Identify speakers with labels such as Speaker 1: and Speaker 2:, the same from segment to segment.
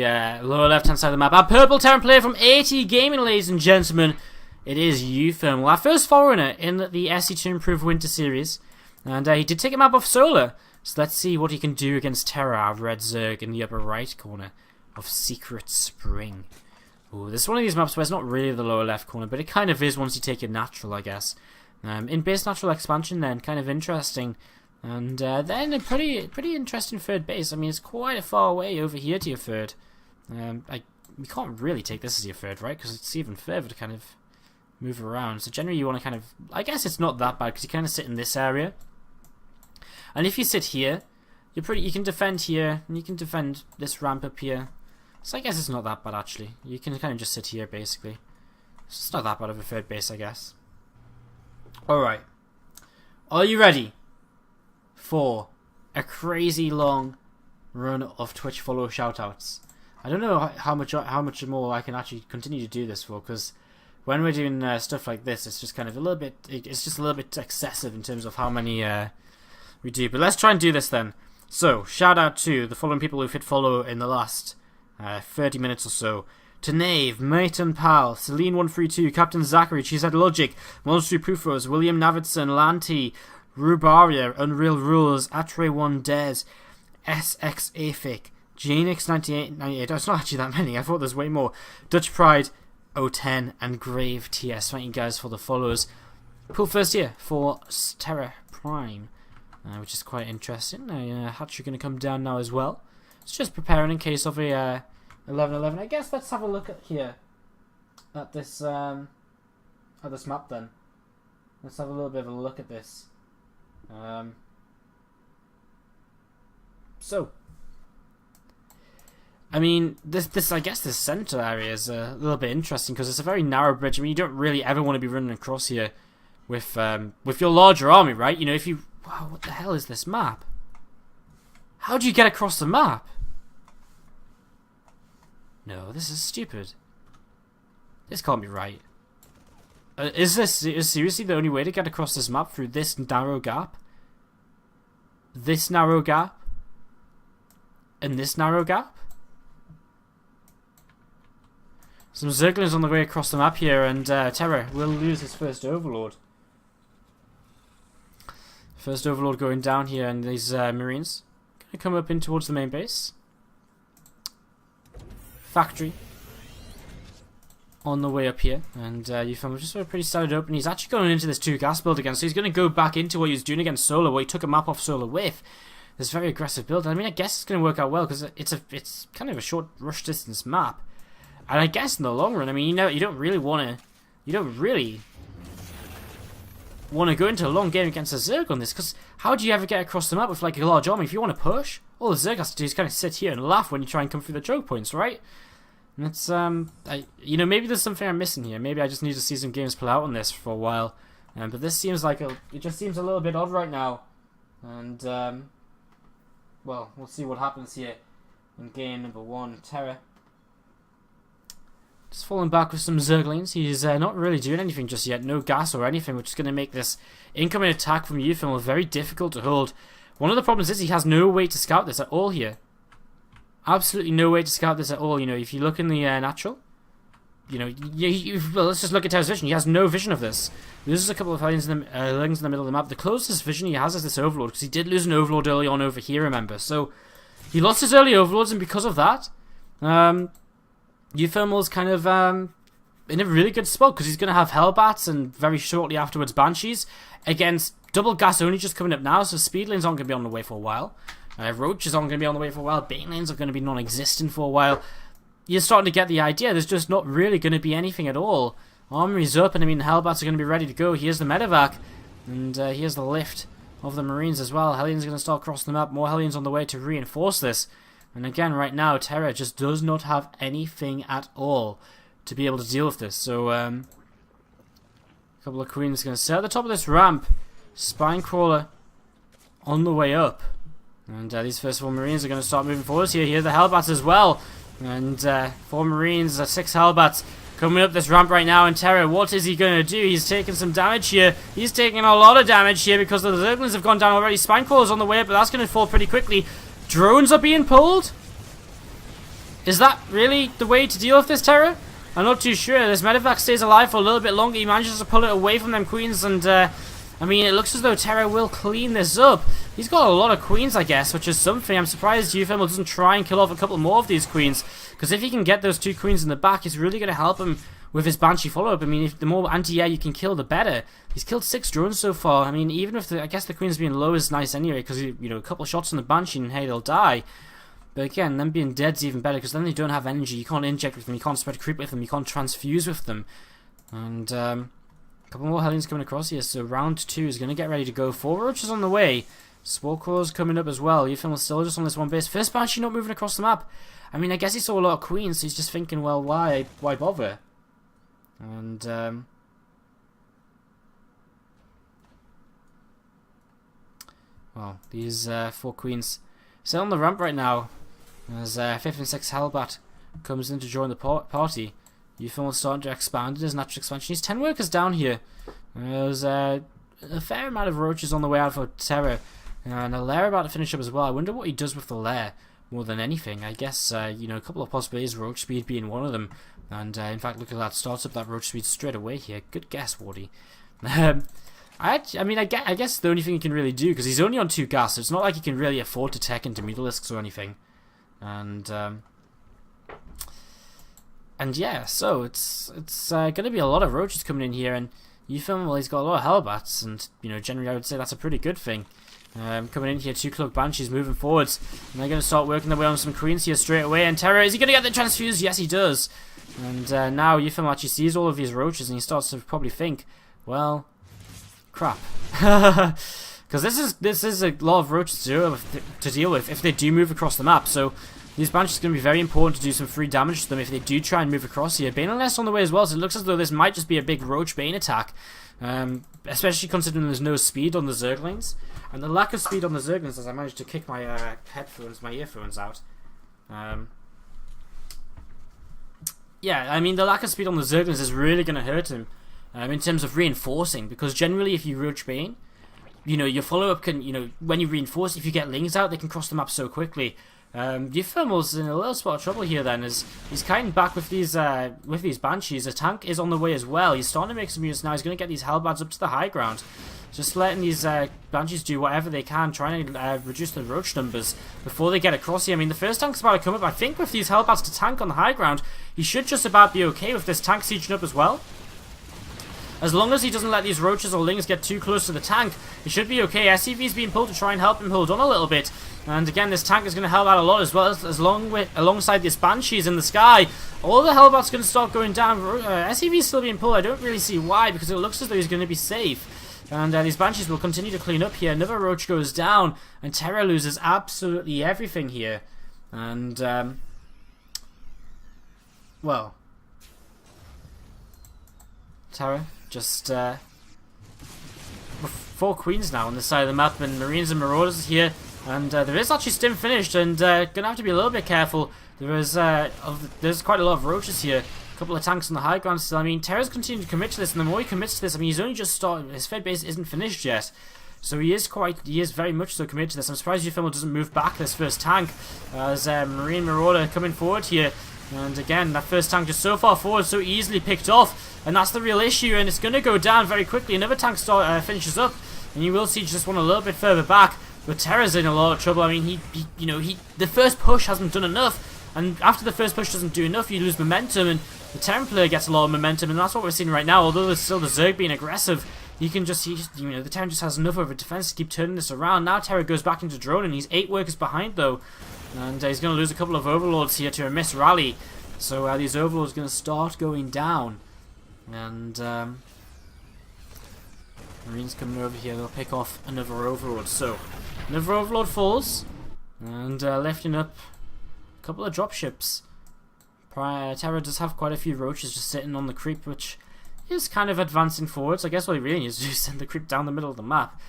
Speaker 1: Yeah, lower left-hand side of the map. Our purple Terran player from AT Gaming, ladies and gentlemen. It is uThermal, our first foreigner in the SC2 Improved Winter Series. And he did take a map off Solar. So let's see what he can do against Terra, our red Zerg, in the upper right corner of Secret Spring. Ooh, this is one of these maps where it's not really the lower left corner, but it kind of is once you take it natural, I guess. In base natural expansion then, kind of interesting. And then a pretty interesting third base. I mean, it's quite a far away over here to your third. We can't really take this as your third, right? Because it's even further to kind of move around. So generally you want to kind of... I guess it's not that bad because you kind of sit in this area. And if you sit here, you can defend here, and you can defend this ramp up here. So I guess it's not that bad actually. You can kind of just sit here basically. It's not that bad of a third base, I guess. Alright. Are you ready for a crazy long run of Twitch follow shoutouts? I don't know how much more I can actually continue to do this for, because when we're doing stuff like this, it's just kind of a little bit, it's just a little bit excessive in terms of how many we do. But let's try and do this then. So, shout out to the following people who've hit follow in the last 30 minutes or so. To Nave, Maiton Pal, Celine132, Captain Zachary, Cheese Head Logic, Monster Pufos, William Navidson, Lanty, Rubaria, Unreal Rules, Atre1 Des, SX Aphic, Janix9898. Oh, it's not actually that many. I thought there's way more. Dutch Pride, 010, and Grave TS. Thank you guys for the follows. Cool first year for Terra Prime, which is quite interesting. Hatch are going to come down now as well. It's just preparing in case of a 11-11. I guess let's have a look at here at this map then. Let's have a little bit of a look at this. So, I mean, I guess this center area is a little bit interesting because it's a very narrow bridge. I mean, you don't really ever want to be running across here with your larger army, right? You know, if you... Wow, what the hell is this map? How do you get across the map? No, this is stupid. This can't be right. Is seriously the only way to get across this map through this narrow gap? This narrow gap? And this narrow gap? Some Zerglings on the way across the map here, and Terra will lose his first Overlord. First Overlord going down here, and these Marines going to come up in towards the main base. Factory on the way up here, and uThermal just sort of pretty started up, and he's actually going into this 2 gas build again, so he's going to go back into what he was doing against Solar, where he took a map off Solar with this very aggressive build. I mean, I guess it's going to work out well because it's kind of a short rush distance map. And I guess in the long run, I mean, you don't really want to go into a long game against a Zerg on this, because how do you ever get across the map with like a large army? If you want to push, all the Zerg has to do is kind of sit here and laugh when you try and come through the choke points, right? And it's you know, maybe there's something I'm missing here. Maybe I just need to see some games play out on this for a while. But this seems like it just seems a little bit odd right now. And well, we'll see what happens here in game number 1. Terra just falling back with some Zerglings. He's not really doing anything just yet. No gas or anything, which is going to make this incoming attack from uThermal very difficult to hold. One of the problems is he has no way to scout this at all here. Absolutely no way to scout this at all. You know, if you look in the natural, you know, well, let's just look at Terra's vision. He has no vision of this. He loses a couple of Hellions in the middle of the map. The closest vision he has is this Overlord, because he did lose an Overlord early on over here, remember. So, he lost his early Overlords, and because of that, uThermal's kind of in a really good spot, because he's going to have Hellbats and very shortly afterwards Banshees against double gas only just coming up now, so Speedlings aren't going to be on the way for a while. Roaches aren't going to be on the way for a while. Banelings are going to be non-existent for a while. You're starting to get the idea. There's just not really going to be anything at all. Armory's up, and I mean, Hellbats are going to be ready to go. Here's the medevac, and here's the lift of the Marines as well. Hellions are going to start crossing the map. More Hellions on the way to reinforce this. And again, right now, Terra just does not have anything at all to be able to deal with this. So, a couple of Queens going to sit at the top of this ramp. Spinecrawler on the way up. And these first 4 Marines are going to start moving forwards here. Here are the Hellbats as well. And 4 Marines, 6 Hellbats coming up this ramp right now. And Terra, what is he going to do? He's taking some damage here. He's taking a lot of damage here because the Zerglings have gone down already. Spinecrawler's on the way up, but that's going to fall pretty quickly. Drones are being pulled. Is that really the way to deal with this Terra? I'm not too sure. This medevac stays alive for a little bit longer. He manages to pull it away from them queens, and I mean, it looks as though Terra will clean this up. He's got a lot of queens, I guess, which is something. I'm surprised uThermal doesn't try and kill off a couple more of these queens, because if he can get those 2 queens in the back, it's really going to help him with his Banshee follow-up. I mean, if the more anti-air you can kill, the better. He's killed 6 drones so far. I mean, even if I guess the queens being low is nice anyway, because, you know, a couple of shots on the Banshee and hey, they'll die. But again, them being dead's even better, because then they don't have energy. You can't inject with them, you can't spread creep with them, you can't transfuse with them. And, a couple more Hellions coming across here, so round 2 is going to get ready to go. 4 roaches on the way. Spore Cores coming up as well. uThermal's still just on this one base. First Banshee not moving across the map. I mean, I guess he saw a lot of queens, so he's just thinking, well, why bother? And, well, these 4 queens still on the ramp right now. As 5th and 6th Hellbat comes in to join the party. uThermal's starting to expand in his natural expansion. He's 10 workers down here. There's a fair amount of roaches on the way out for Terra. And a lair about to finish up as well. I wonder what he does with the lair more than anything. I guess, you know, a couple of possibilities, roach speed being one of them. And in fact, look at that, starts up that roach speed straight away here. Good guess, Wardy. I mean, I guess the only thing he can really do, because he's only on 2 gas, so it's not like he can really afford to tech into Mutalisks or anything. And yeah, so it's going to be a lot of roaches coming in here, and uThermal, well, he's got a lot of Hellbats, and, you know, generally I would say that's a pretty good thing. Coming in here, 2 Cloak Banshees moving forwards, and they're going to start working their way on some queens here straight away. And Terra, is he going to get the transfuse? Yes, he does. And now uThermal actually sees all of these roaches, and he starts to probably think, well, crap, because this is a lot of roaches to deal with if they do move across the map. So these Banshees are going to be very important to do some free damage to them if they do try and move across here. Bane and Nest on the way as well, so it looks as though this might just be a big Roach Bane attack. Especially considering there's no speed on the Zerglings. And the lack of speed on the Zerglings, as I managed to kick my my earphones out. Yeah, I mean, the lack of speed on the Zerglings is really going to hurt him in terms of reinforcing, because generally if you Roach Bane, you know, your follow-up can, you know, when you reinforce, if you get Lings out, they can cross the map so quickly. uThermal's in a little spot of trouble here then, as he's kiting back with these Banshees. A tank is on the way as well. He's starting to make some units now. He's going to get these Hellbats up to the high ground. Just letting these Banshees do whatever they can, trying to reduce the roach numbers before they get across here. I mean, the first tank's about to come up. I think with these Hellbats to tank on the high ground, he should just about be okay with this tank sieging up as well. As long as he doesn't let these roaches or lings get too close to the tank, he should be okay. SCV's being pulled to try and help him hold on a little bit. And again, this tank is going to help out a lot as well, alongside this Banshees in the sky. All the Hellbats going to start going down. SCV's still being pulled. I don't really see why, because it looks as though he's going to be safe. And these Banshees will continue to clean up here. Another roach goes down, and Terra loses absolutely everything here. And, well, Terra just 4 queens now on this side of the map, and Marines and Marauders here. And there is actually Stim finished, and gonna have to be a little bit careful. There's quite a lot of roaches here. A couple of tanks on the high ground still. I mean, Terra's continuing to commit to this, and the more he commits to this, I mean, he's only just started. His Fed base isn't finished yet, so he is very much so committed to this. I'm surprised uThermal doesn't move back this first tank, as Marine Marauder coming forward here. And again, that first tank just so far forward, so easily picked off, and that's the real issue. And it's going to go down very quickly. Another tank finishes up, and you will see just one a little bit further back. But Terra's in a lot of trouble. I mean, the first push hasn't done enough, and after the first push doesn't do enough, you lose momentum, and the Terran player gets a lot of momentum, and that's what we're seeing right now. Although there's still the Zerg being aggressive, the Terran just has enough of a defense to keep turning this around. Now Terra goes back into drone, and he's 8 workers behind though, and he's going to lose a couple of Overlords here to a miss rally. So these Overlords are going to start going down, and Marines coming over here. They'll pick off another Overlord. So another Overlord falls, and lifting up a couple of dropships. Terra does have quite a few roaches just sitting on the creep, which is kind of advancing forwards. I guess what he really needs to do is send the creep down the middle of the map.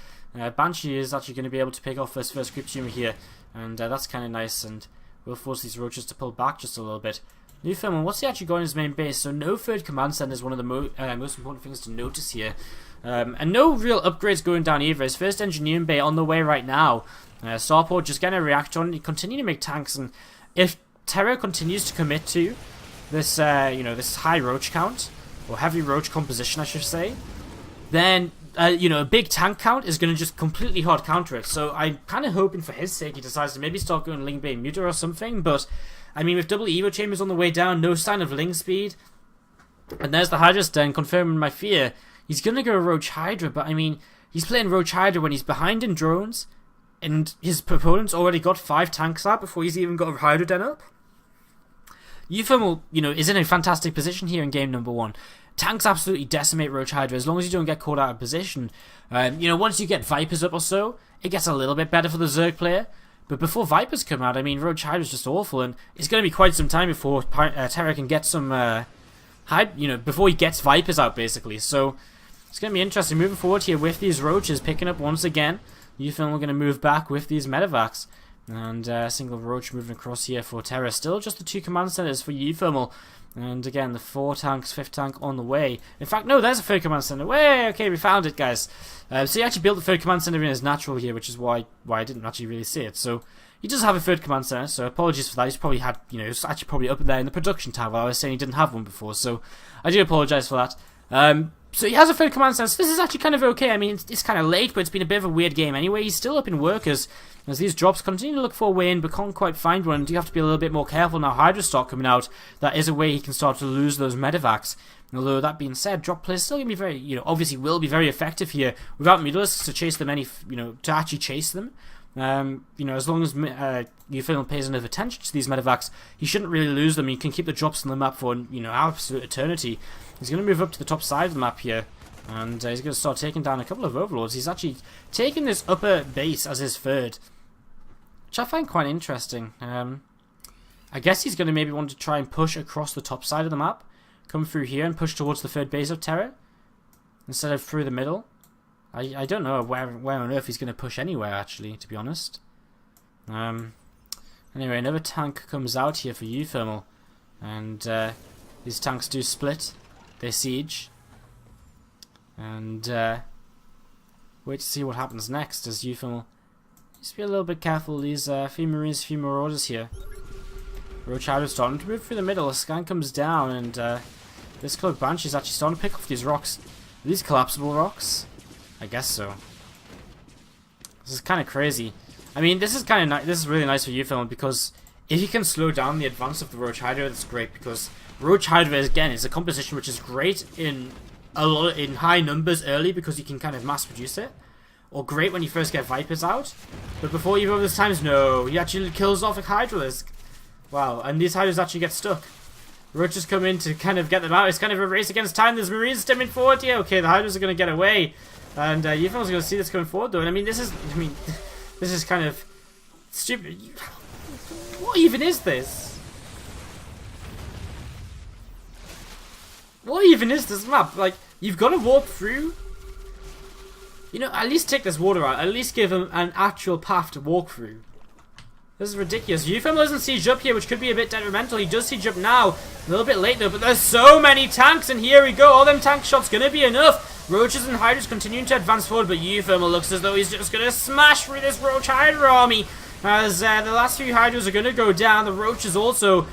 Speaker 1: Banshee is actually going to be able to pick off this first creep tumor here, and that's kind of nice, and will force these roaches to pull back just a little bit. uThermal, what's he actually got in his main base? So no third command center is one of the most important things to notice here. And no real upgrades going down either. His first engineering bay on the way right now. Starport just getting a reactor on. He continue to make tanks, and if Terra continues to commit to this, you know, this high roach count, or heavy roach composition, I should say, then, you know, a big tank count is going to just completely hard counter it. So I'm kind of hoping for his sake he decides to maybe start going Ling Bane Muta or something. But, I mean, with double Evo Chambers on the way down, no sign of Ling speed. And there's the Hydra's Den confirming my fear. He's going to go Roach Hydra, but I mean, he's playing Roach Hydra when he's behind in drones, and his opponent's already got 5 tanks out before he's even got a Hydra Den up. uThermal, you know, is in a fantastic position here in game number 1. Tanks absolutely decimate Roach Hydra as long as you don't get caught out of position. You know, once you get Vipers up or so, it gets a little bit better for the Zerg player. But before Vipers come out, I mean, Roach Hydra's just awful, and it's going to be quite some time before Terra can get some, you know, before he gets Vipers out, basically. So it's going to be interesting moving forward here with these Roaches picking up once again. uThermal going to move back with these Medivacs. And single Roach moving across here for Terra. Still just the 2 command centers for uThermal. And again, the 4 tanks, 5th tank on the way. In fact, no, there's a 3rd command center. Way, okay, we found it, guys. So he actually built the 3rd command center in as natural here, which is why I didn't actually really see it. So he does have a 3rd command center, so apologies for that. He's probably had, you know, it's actually probably up there in the production tab while I was saying he didn't have one before. So I do apologize for that. So he has a 3rd command center, so this is actually kind of okay. I mean, it's kind of late, but it's been a bit of a weird game anyway. He's still up in workers as these drops continue to look for a way in, but can't quite find one. You have to be a little bit more careful now. Hydra start coming out. That is a way he can start to lose those Medivacs. Although that being said, drop players still gonna be very, you know, obviously will be very effective here without Mutalisks to chase them you know, to actually chase them. You know, as long as uThermal pays enough attention to these Medivacs, he shouldn't really lose them. You can keep the drops on the map for, you know, absolute eternity. He's going to move up to the top side of the map here, and he's going to start taking down a couple of Overlords. He's actually taking this upper base as his 3rd, which I find quite interesting. I guess he's going to maybe want to try and push across the top side of the map, come through here and push towards the 3rd base of Terra, instead of through the middle. I don't know where on earth he's going to push anywhere, actually, to be honest. Anyway, another tank comes out here for uThermal, and these tanks do split. They siege, and wait to see what happens next as uThermal. Just be a little bit careful. These few Marines, few Marauders here. Roach Hydra starting to move through the middle. A scan comes down, and this Cloak Banshee is actually starting to pick off these rocks. Are these collapsible rocks? I guess so. This is kind of crazy. I mean, this is kind of this is really nice for uThermal, because if you can slow down the advance of the Roach Hydra, that's great, because Roach Hydra, again, is a composition which is great in high numbers early because you can kind of mass produce it, or great when you first get Vipers out. But before you go those times, no, he actually kills off a Hydralisk. Wow, and these Hydras actually get stuck. Roaches come in to kind of get them out. It's kind of a race against time. There's Marines stepping forward here. Okay, the Hydras are going to get away, and uThermal's going to see this going forward though. And I mean, this is kind of stupid. What even is this? What even is this map? Like, you've got to walk through. You know, at least take this water out. At least give him an actual path to walk through. This is ridiculous. uThermal doesn't siege up here, which could be a bit detrimental. He does siege up now. A little bit late though, but there's so many tanks, and here we go. All them tank shots gonna be enough. Roaches and Hydras continuing to advance forward, but uThermal looks as though he's just gonna smash through this Roach Hydra army. As the last few Hydras are gonna go down. The Roaches also